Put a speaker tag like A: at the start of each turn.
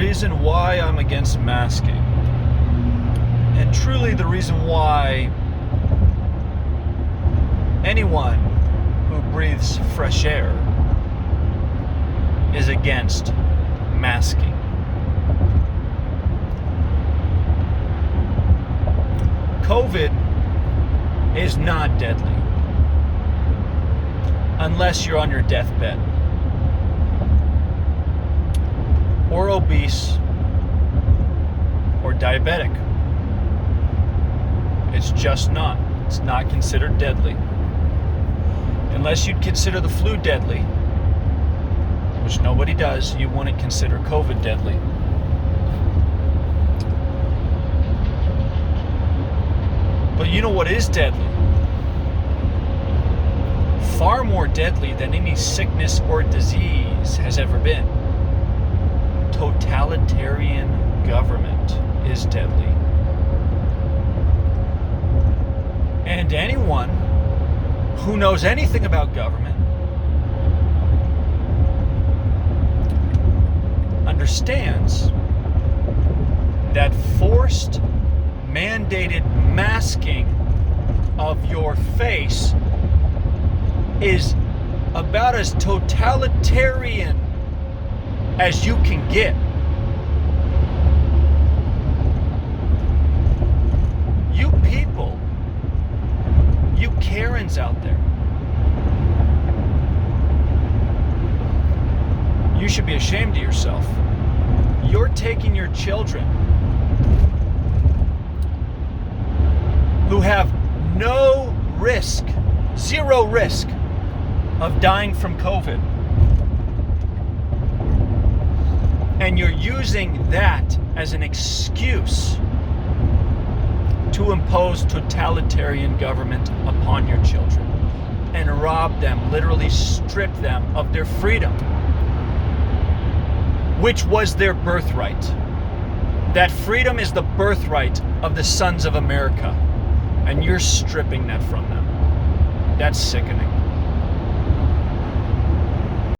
A: reason why I'm against masking, and truly the reason why anyone who breathes fresh air is against masking. COVID is not deadly unless you're on your deathbed or obese or diabetic. It's just not. It's not considered deadly. Unless you'd consider the flu deadly, which nobody does, you wouldn't consider COVID deadly. But you know what is deadly? Far more deadly than any sickness or disease has ever been. Totalitarian government is deadly. And anyone who knows anything about government understands that forced, mandated masking of your face is about as totalitarian as you can get. You people, you Karens out there, you should be ashamed of yourself. You're taking your children who have no risk, zero risk of dying from COVID, and you're using that as an excuse to impose totalitarian government upon your children and rob them, literally strip them of their freedom, which was their birthright. That freedom is the birthright of the sons of America, and you're stripping that from them. That's sickening.